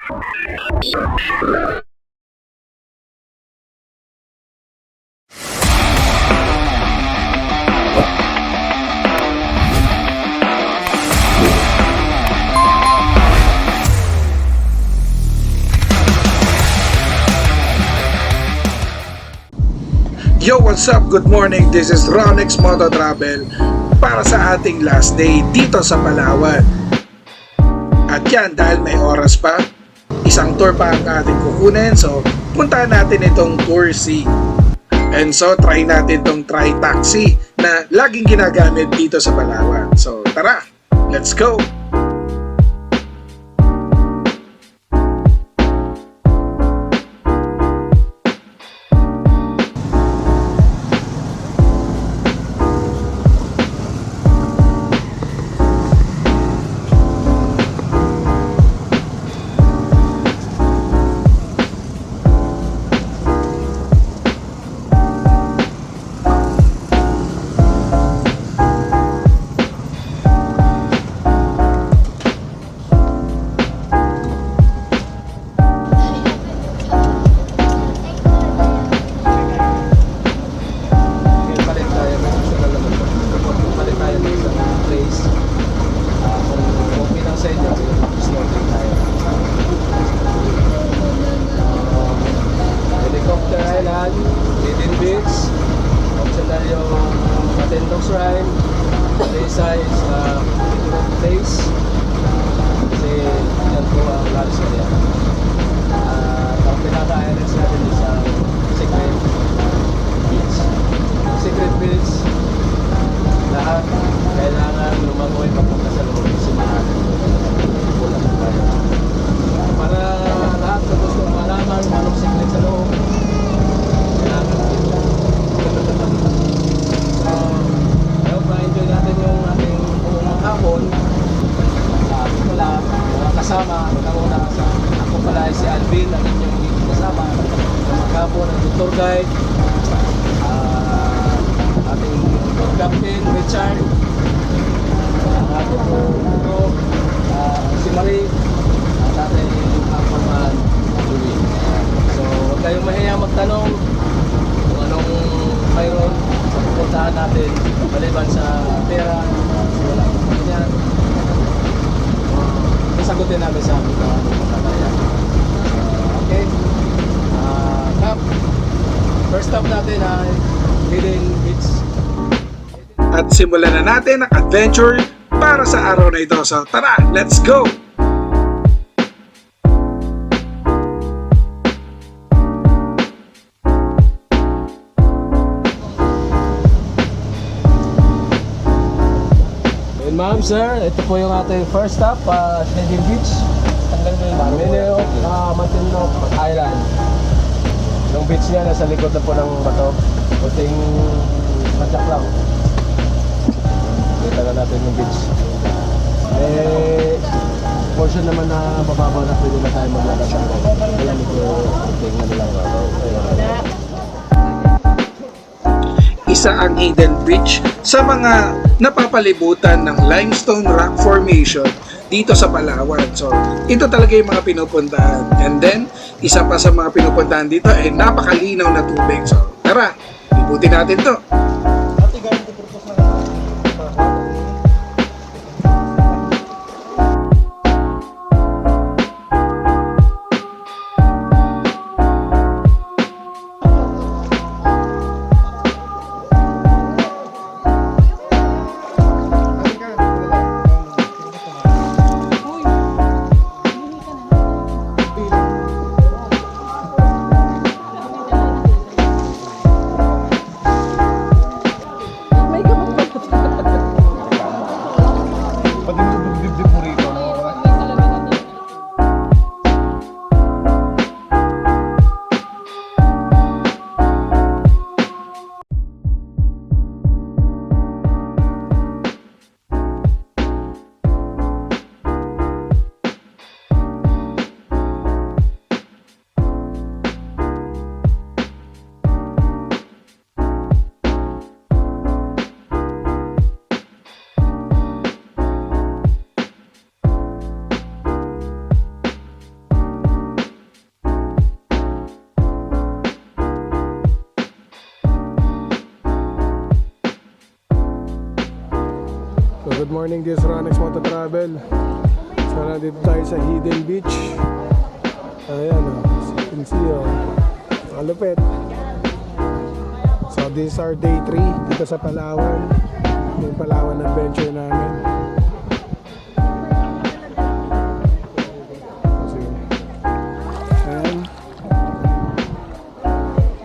Yo, what's up? Good morning. This is Ronix Moto Travel para sa ating last day dito sa Palawan. At yan, dahil may oras pa, isang tour pa ang ating kukunin. So, puntahan natin itong Tour C. And so, try natin itong Tri-Taxi na laging ginagamit dito sa Palawan. So, tara, let's go! Shrine, size, place, kasi yan po ang lalis na yan. Ang pinaka-airlines natin is Secret Beach. Secret Beach, lahat kailangan lumangoy papunta sa loob kasi mahal. Wala po tayo. Para lahat na gusto malaman kung anong secret sa loob, kailangan dito. Ma-enjoy natin yung ating buong hapon. Ito lang, mga kasama. Una sa ako pala ay si Alvin, ang inyong kasama. Mga hapon, ang tour guide, ating tour captain, Richard, ang ating group, si Marie, at ating hapon Louie. So, huwag kayong mahiya magtanong kung anong mayroon sa pupuntahan natin maliban sa pera, wala akong ganyan. Sasagutin namin sa amin na pagkakaya. Okay. Cap, first stop natin ay Hidden Beach. At simulan na natin ang adventure para sa araw na ito. So tara, let's go! Ma'am, sir, ito po yung ating first stop, Hidden Beach. Mineo, Matinloc Island. Yung beach niya nasa likod na po ng bato. Puting matyak lang. Kita na natin yung beach. Portion naman na mababa na pwede na tayo maglalakad. Kaya nito, tingnan lang. Isa ang Hidden Beach sa mga napapalibutan ng limestone rock formation dito sa Palawan. So, ito talaga yung mga pinupuntahan. And then, isa pa sa mga pinupuntahan dito ay napakalinaw na tubig. So, tara, libutin natin to. Good morning, this is Ronex Moto Travel. So nandito tayo sa Hidden Beach. Ayan o, as you can see o, malupit. So this is our day 3 dito sa Palawan. Yung Palawan adventure namin. Sige. Ayan.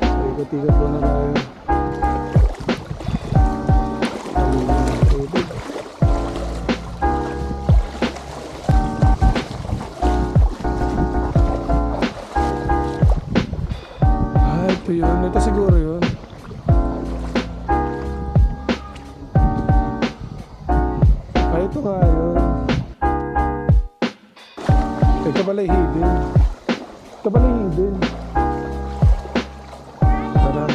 So ikot-ikot muna tayo. Ito yun, ito siguro yun. Ay, ito nga yun. Ito pala yung hidden. Ito pala yung hidden. Tara,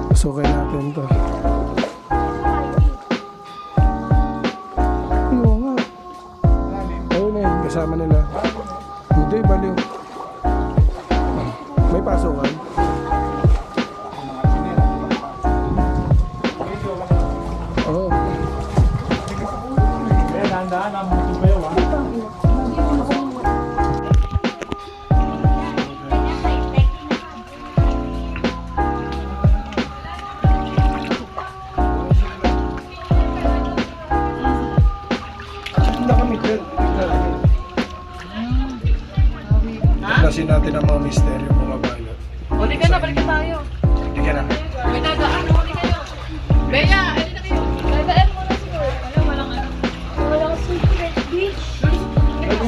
pasukin natin to. Ayun nga. Ayun na yun, kasama nila. Hindi, baliw. May pasukan. Oo. Lasin natin ang mga misteryo mga pilot. Huli ka na, balik na tayo. Hindi ka na. May dadaan, huli kayo. Bea, alin na kayo. Dadaan mo na siguro. Walang ano. Walang secret beach.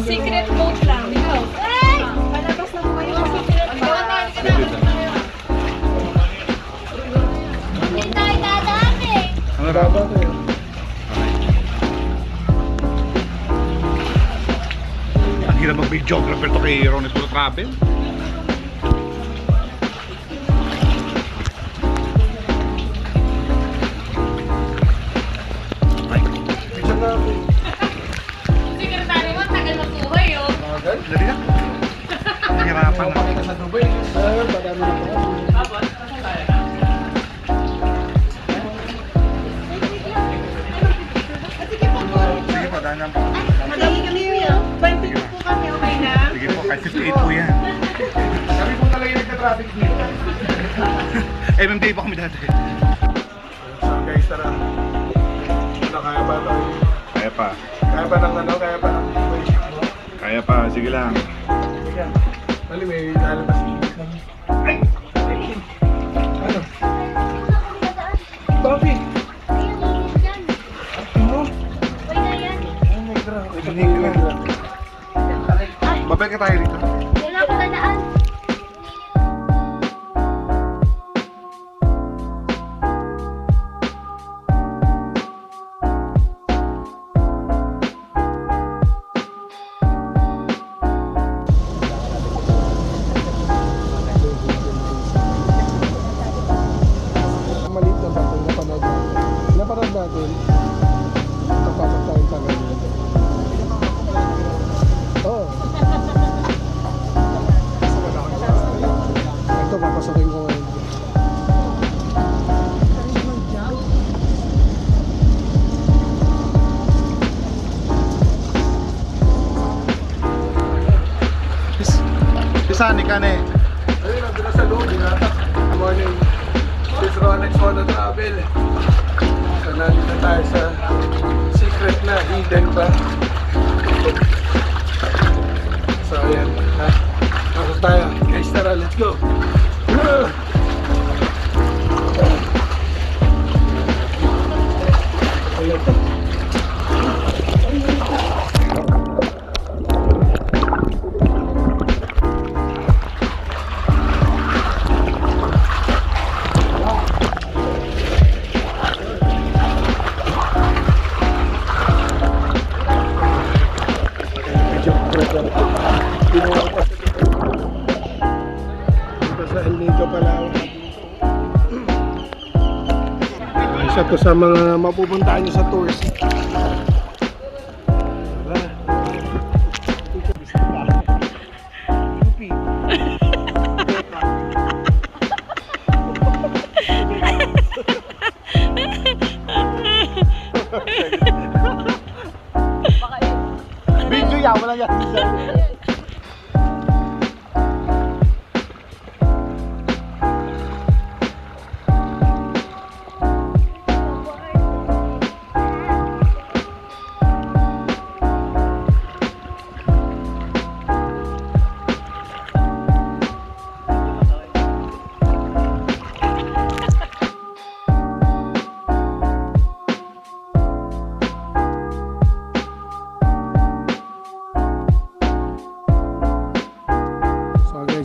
Secret mode lang. Ikaw. Ay! Palabas na po kayo sa secret Ikaw na, beach. halika na. Halika na kayo. Hindi tayo dadaan eh. Ano dapat eh? Ang hirap mag-videographer to kay Ronex Moto Travel. Picture na ako. Secretary mo, tagal na buhay, oh. Dali na. Nahirapan na. Pakita sa Dubai. Ayun, padami na po. Tapos, saan tayo? Sige po, dahil lang po. Madami kami yun. 22 po kami, okay na? Sige po, kahit 58 po yan. Kami po talaga yung nagka-traffic dito. MMDA po kami dati. So guys, tara. Ano, kaya ba ito? Kaya pa. Kaya ba ng ano? Kaya ba ng wave? Kaya pa, sige lang. Sige. Mali, may lalabas. Ay! Ano? Bobby! Ayun, linis dyan. Ano? Uy na yan. Oh my God. Babalik ka tayo rito. Wala ko dadaan. Maliit na bato, napanood natin. Napanood natin. Kapasok tayo sa ganyan. Oo. Ito, papasokin ko ngayon. Pisani ka na eh. Ayun, nandun na sa loob. Good morning. This is Ronex Moto Travel. So, nandito tayo sa secret na hidden pa. So, ayan. Ha? Pasok tayo. Guys, tara, let's go. Ayan to. Dito sa El Nido pala. Isa to sa mga mapupuntahan nyo sa tours. Tara.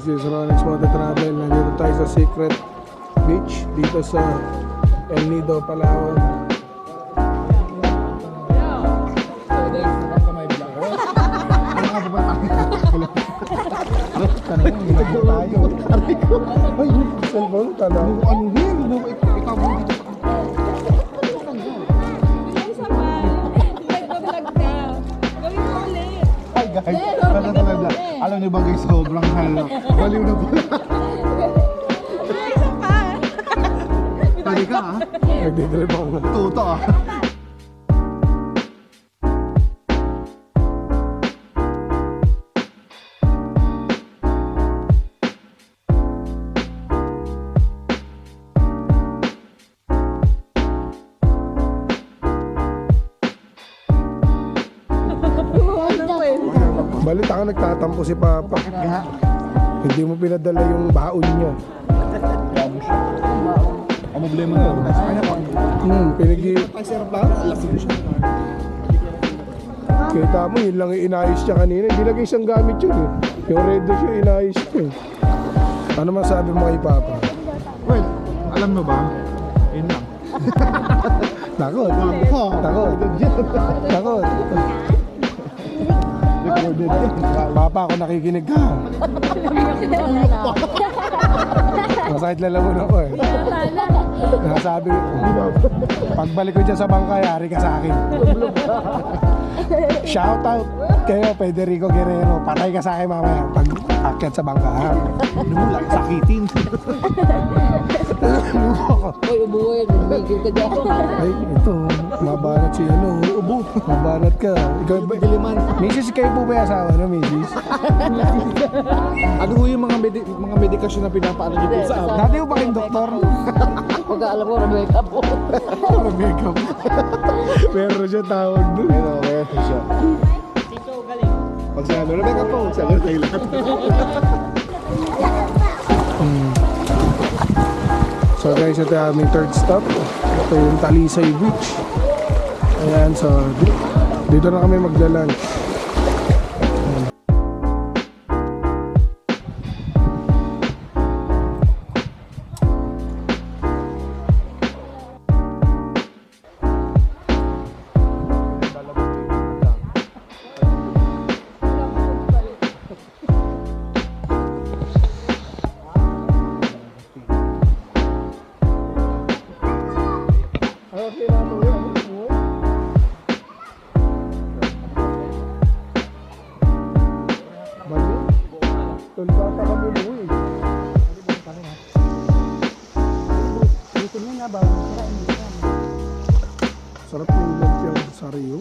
This is Ronex Moto Travel. Nandito tayo sa Secret Beach dito sa El Nido, Palawan. Ay, cellphone ka na. Ano din? Ikaw mo dito. Hi guys, alam niyo ba guys, sobrang halo. Baliw na po. Pwede ka ha? Nagdidrip ako. Tuto ah. Balita ka nagtatampo si Papa. Hindi mo pinadala yung baon niya. Ang problema na ako nasa kanya pang Kita mo, yun lang yung inayos niya kanina. Hindi lagi isang gamit yun eh. Yung red dash yung inayos niya eh. Ano masabi mo kay Papa? well, alam mo ba? Yun lang. Takot. Takot. Takot. Recorded. Papa, ako nakikinig ka. Masakit lalamunan ako eh. Nasabi ko, pagbalik ko dyan sa bangka, yari ka sa akin. Shout out kayo, Federico Guerrero. Patay ka sa akin mamaya pag akyat sa bangka. Ano mo lang, sakitin. Uy, ubuhay, bumigil ka dyan. Ay, ito, mabanat si ano, ubo. Mabanat ka. Ikaw ba? Mrs. kayo po ba yung asawa, no, Mrs.? Ano ho yung mga medikasyon na pinapaano niyo po sa amin? Dati ko ba kayong doktor? Pagka alam ko, na-makeup po. Makeup. Meron siya tawag doon. Meron siya. Pag sa ano, Rebecca po, sagot tayo lahat. So guys, ito yung aming third stop. Ito yung Talisay Beach. Ayan, so dito na kami magla-lunch. Sarap yung lumpia sa Rio.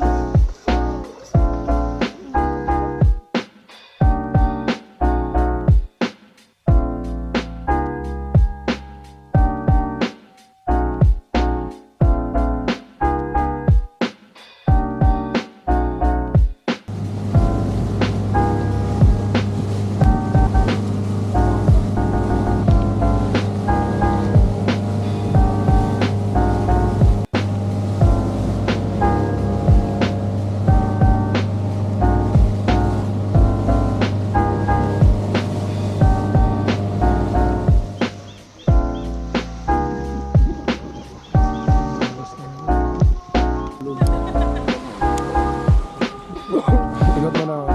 Ikot mo na ako.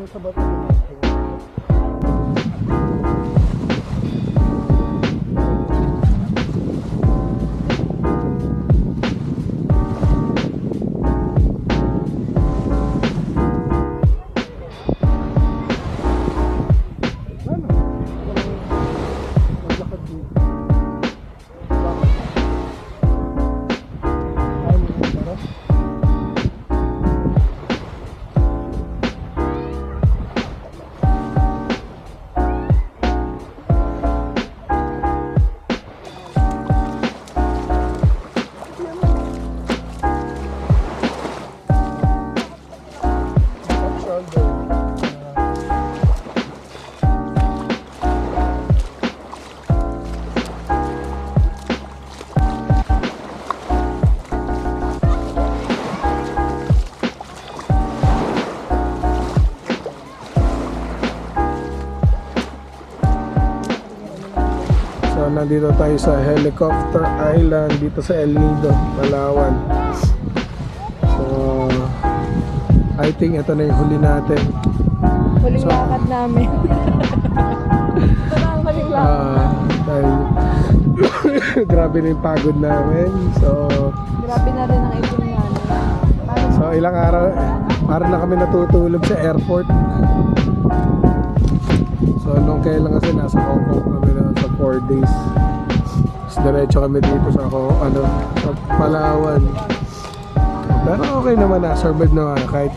Sa bato. shoulder. So nandito tayo sa Helicopter Island dito sa El Nido, Palawan. So I think ito na yung huli natin. Huling So- lakad namin. Ito na ang huling lakad. Dahil grabe na yung pagod namin. So Grabe na rin ang ipon namin. so ilang araw para na kami natutulog sa airport. So nung kailan kasi nasa Hong Kong kami na sa 4 days. Tapos diretso kami dito sa sa Palawan. Pero okay naman na, survive naman kahit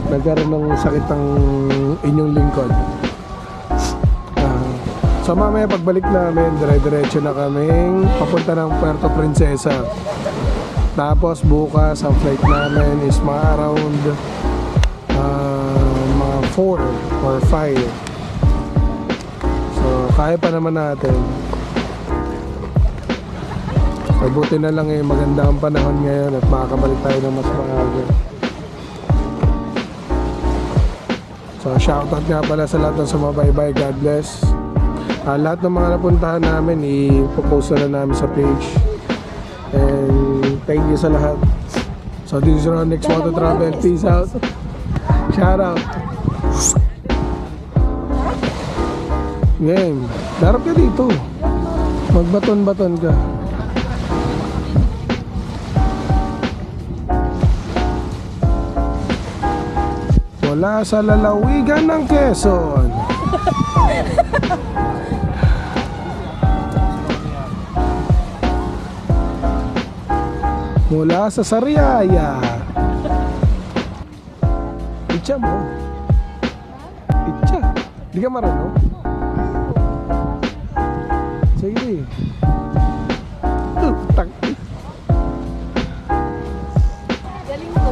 nagkaroon ng sakit ang inyong lingkod. So mamaya pagbalik namin, dire-diretso na kaming papunta ng Puerto Princesa. Tapos bukas ang flight namin is mga around mga 4 or 5. So kaya pa naman natin. So buti na lang maganda ang panahon ngayon at makakabalik tayo ng mas maaga. So shoutout nga pala sa lahat ng sumabaybay. God bless. Lahat ng mga napuntahan namin ipopost na namin sa page. And thank you sa lahat. So this is Ron Next Moto Travel. Peace out. Shout out. Game. Darap ka dito. Magbaton-baton ka. Mula sa lalawigan ng Quezon. Mula sa Sariaya. Itcha mo. Itcha. Di ka marunong? Sige. Tak. Galing ko.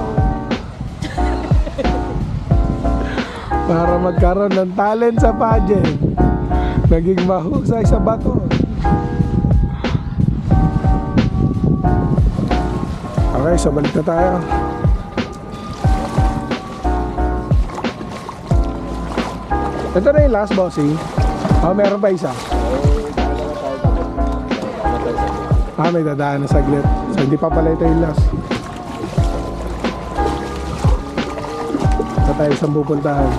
Para magkaroon ng talent sa pageant. Naging mahusay sa bato. Okay, so balik na tayo. Ito na yung last bossing. Meron pa isa. May dadaan na saglit. So hindi pa pala ito yung last. Ito tayo sa pupuntahan.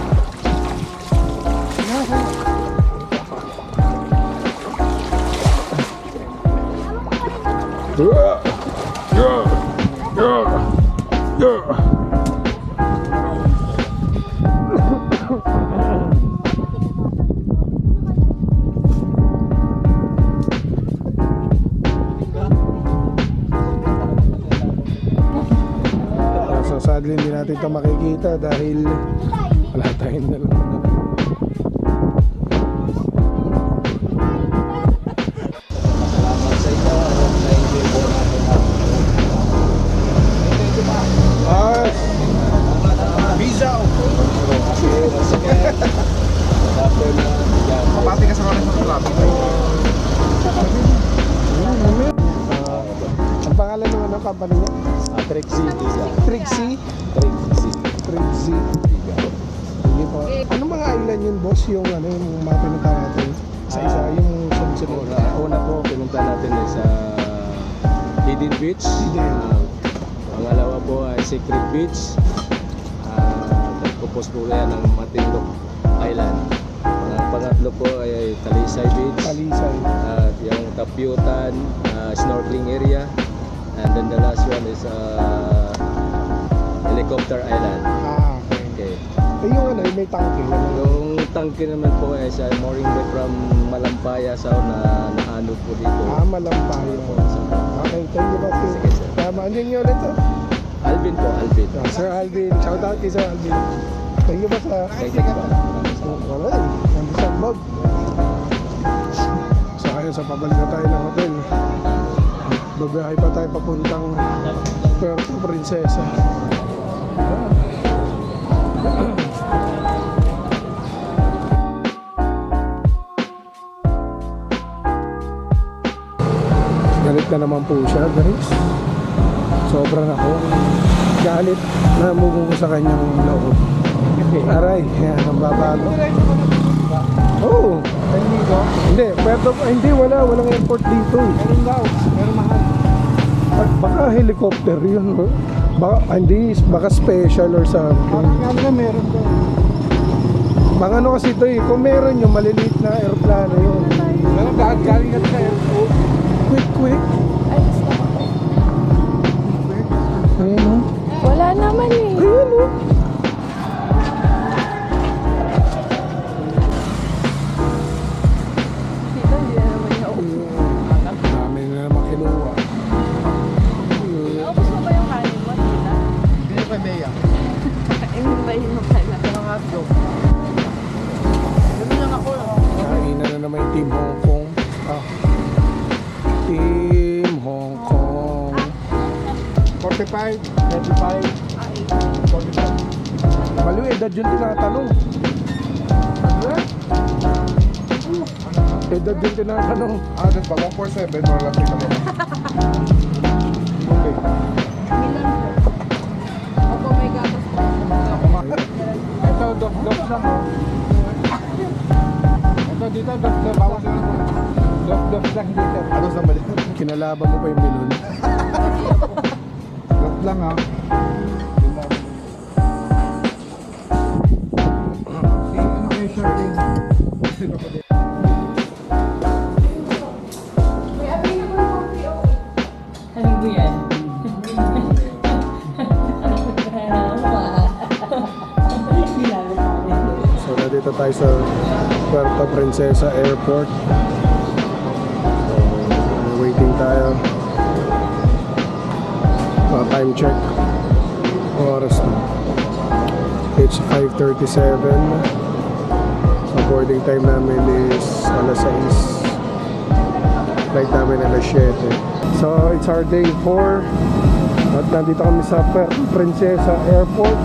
So sadly hindi natin ito makikita dahil wala tayong dalang mga. Salamat sa inyo. Na-enjoy po natin ang Visa o once again, after na yan. Kapati ka sa mga sa traffic. Ang pangalan naman ng company niya? Trixie Liga. Trixie? Trixie Trixie. Liga. Hindi po. Ano mga island yun, boss? Yung yung mga pinunta natin? Isa-isa, yung sunod-sunod. Una po, pinunta natin ay sa Hidden Beach. Hidden. Pangalawa po ay Secret Beach. Nagpupos po yan ng Matinlok Island. Pangatlo po ay Talisay Beach. Talisay. At yung Tapiutan snorkeling area. And then the last one is Helicopter Island. Okay. Okay. Yung may tangke. Yung tangke naman po ay sa mooring way from Malampaya sa naanod po dito. Malampaya. Okay, thank you, boss. Sige, sir. Tama, andyan nyo ulit, oh. Alvin po, Alvin. Sir Alvin, shout out kay Sir Alvin. Thank you, boss. Thank you po. Wala eh, nandun sa vlog. So kaya sa pabalik na tayo ng hotel. Babiyahe pa tayo papuntang Puerto Princesa. na naman po siya, guys. Sobrang ako galit na mukong ko sa kanyang loob. Aray, yan, ang babago. Oo. Hindi, pero hindi, walang airport dito. Meron daw, pero mahal. Baka helicopter yun. Baka, hindi, baka special or something. Nga nila meron daw. Mga ano kasi ito eh, kung meron yung maliliit na aeroplano yun. Meron dahil galing natin sa airport. Quick. Ayun o. Wala naman eh. Ayun o. Dito, hindi na naman yung Dami na naman kinuha. Naubos mo ba yung kanin mo, tita? Hindi pa Bea. Inubahin mo pala. Kain na naman yung Team Hong Kong. Team Hong Kong. 45. 25. 45. Baliw, edad yun tinatanong. Edad yun tinatanong. Pag 147, malapit na naman. Okay. Opo, may gatas po. Ito, dop lang oh. Ito dito, dop, bawas na lang. Dop lang dito. Ano sa mali? Kinalaban mo pa yung milon. Dop lang ah. Ano kayo shorting? So nandito tayo sa Puerto Princesa Airport. So, waiting tayo. Time check. Oras na. It's 5:37. So boarding time namin is alas 6. Flight namin alas 7. So it's our day 4. At nandito kami sa Puerto Princesa Airport.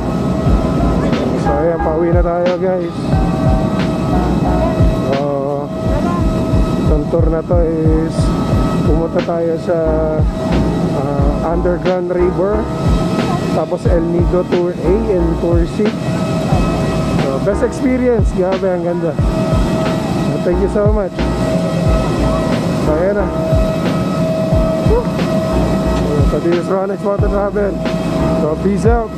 So ayan, pauwi na tayo guys. Itong tour na to is pumunta tayo sa Underground River, tapos El Nido Tour A and Tour C. So best experience, grabe ang ganda. So, thank you so much. So ayan na. So this is Ronex Moto Travel. So peace out.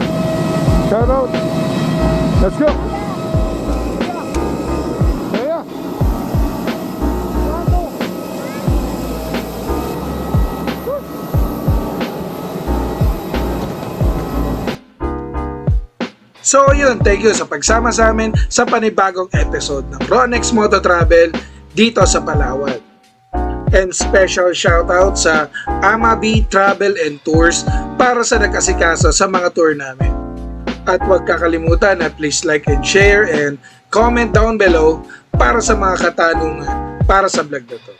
Shout out. Let's go. Yeah. So yun, thank you sa pagsama sa amin sa panibagong episode ng Ronex Moto Travel dito sa Palawan. And special shoutout sa Amabi Travel and Tours para sa nag-asikaso sa mga tour namin. At huwag kakalimutan na please like and share and comment down below para sa mga katanungan para sa vlog na to.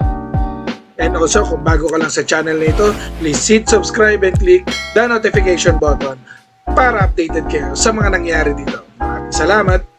And also kung bago ka lang sa channel na ito, please hit subscribe and click the notification button para updated kayo sa mga nangyari dito. Maraming salamat!